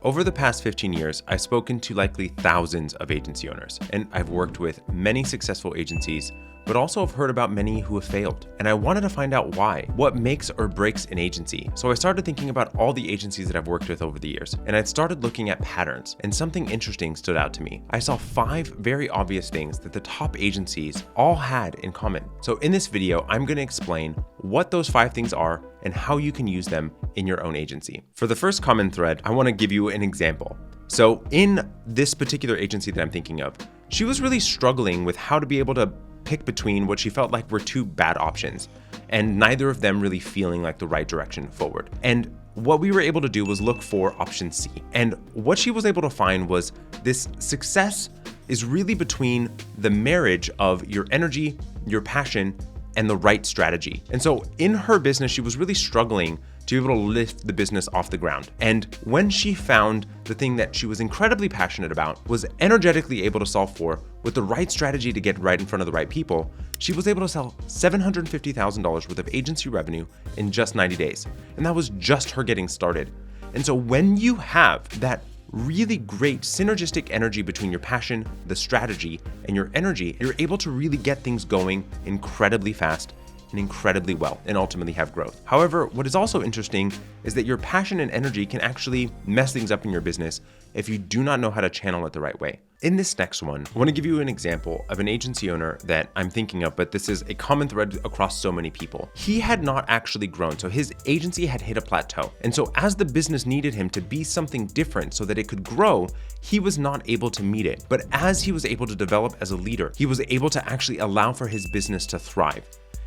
Over the past 15 years, I've spoken to likely thousands of agency owners, and I've worked with many successful agencies, but also have heard about many who have failed. And I wanted to find out why, what makes or breaks an agency. So I started thinking about all the agencies that I've worked with over the years, and I started looking at patterns, and something interesting stood out to me. I saw 5 very obvious things that the top agencies all had in common. So in this video, I'm going to explain what those 5 things are and how you can use them in your own agency. For the first common thread, I want to give you an example. So in this particular agency that I'm thinking of, she was really struggling with how to be able to pick between what she felt like were 2 bad options, and neither of them really feeling like the right direction forward. And what we were able to do was look for option C. And what she was able to find was this success is really between the marriage of your energy, your passion, and the right strategy. And so in her business, she was really struggling to be able to lift the business off the ground. And when she found the thing that she was incredibly passionate about, was energetically able to solve for with the right strategy to get right in front of the right people, she was able to sell $750,000 worth of agency revenue in just 90 days. And that was just her getting started. And so when you have that really great synergistic energy between your passion, the strategy, and your energy, you're able to really get things going incredibly fast and incredibly well, and ultimately have growth. However, what is also interesting is that your passion and energy can actually mess things up in your business if you do not know how to channel it the right way. In this next one, I want to give you an example of an agency owner that I'm thinking of, but this is a common thread across so many people. He had not actually grown, so his agency had hit a plateau. And so as the business needed him to be something different so that it could grow, he was not able to meet it. But as he was able to develop as a leader, he was able to actually allow for his business to thrive.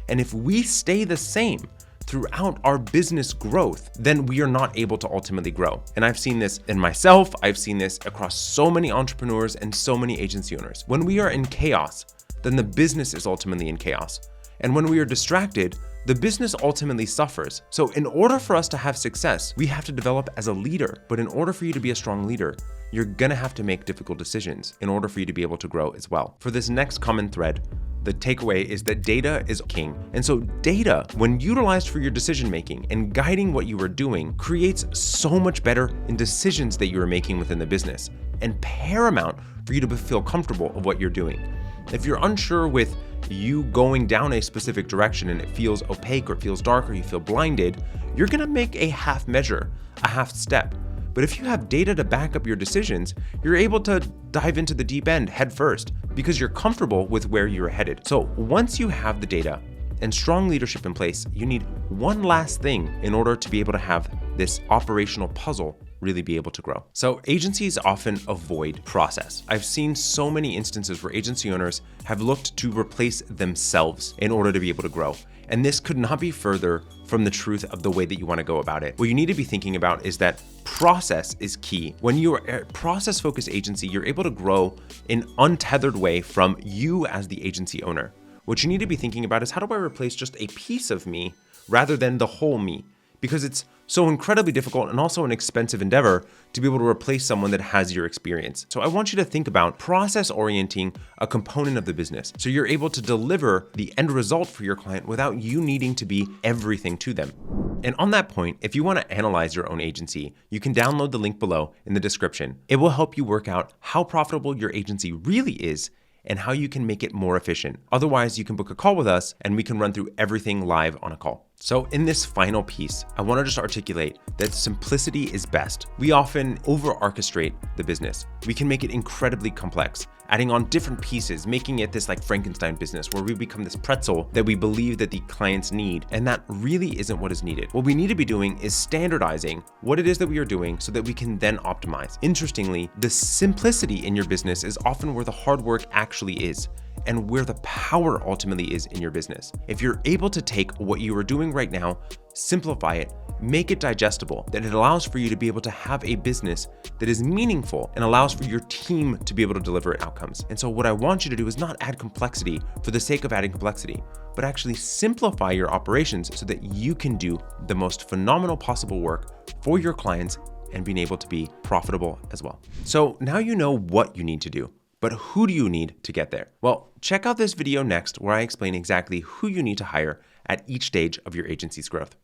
And if we stay the same throughout our business growth, then we are not able to ultimately grow. And I've seen this in myself, I've seen this across so many entrepreneurs and so many agency owners. When we are in chaos, then the business is ultimately in chaos. And when we are distracted, the business ultimately suffers. So in order for us to have success, we have to develop as a leader. But in order for you to be a strong leader, you're gonna have to make difficult decisions in order for you to be able to grow as well. For this next common thread, the takeaway is that data is king. And so data, when utilized for your decision making and guiding what you are doing, creates so much better in decisions that you are making within the business, and paramount for you to feel comfortable of what you're doing. If you're unsure with you going down a specific direction and it feels opaque or it feels dark or you feel blinded, you're gonna make a half measure, a half step. But if you have data to back up your decisions, you're able to dive into the deep end head first because you're comfortable with where you're headed. So once you have the data and strong leadership in place, you need one last thing in order to be able to have this operational puzzle really be able to grow. So agencies often avoid process. I've seen so many instances where agency owners have looked to replace themselves in order to be able to grow. And this could not be further from the truth of the way that you want to go about it. What you need to be thinking about is that process is key. When you're a process-focused agency, you're able to grow in an untethered way from you as the agency owner. What you need to be thinking about is, how do I replace just a piece of me rather than the whole me? Because it's so incredibly difficult and also an expensive endeavor to be able to replace someone that has your experience. So I want you to think about process orienting a component of the business, so you're able to deliver the end result for your client without you needing to be everything to them. And on that point, if you want to analyze your own agency, you can download the link below in the description. It will help you work out how profitable your agency really is and how you can make it more efficient. Otherwise, you can book a call with us and we can run through everything live on a call. So in this final piece, I want to just articulate that simplicity is best. We often over-orchestrate the business. We can make it incredibly complex, adding on different pieces, making it this like Frankenstein business where we become this pretzel that we believe that the clients need, and that really isn't what is needed. What we need to be doing is standardizing what it is that we are doing so that we can then optimize. Interestingly, the simplicity in your business is often where the hard work actually is, and where the power ultimately is in your business. If you're able to take what you are doing right now, simplify it, make it digestible, then it allows for you to be able to have a business that is meaningful and allows for your team to be able to deliver outcomes. And so what I want you to do is not add complexity for the sake of adding complexity, but actually simplify your operations so that you can do the most phenomenal possible work for your clients and being able to be profitable as well. So now you know what you need to do. But who do you need to get there? Well, check out this video next where I explain exactly who you need to hire at each stage of your agency's growth.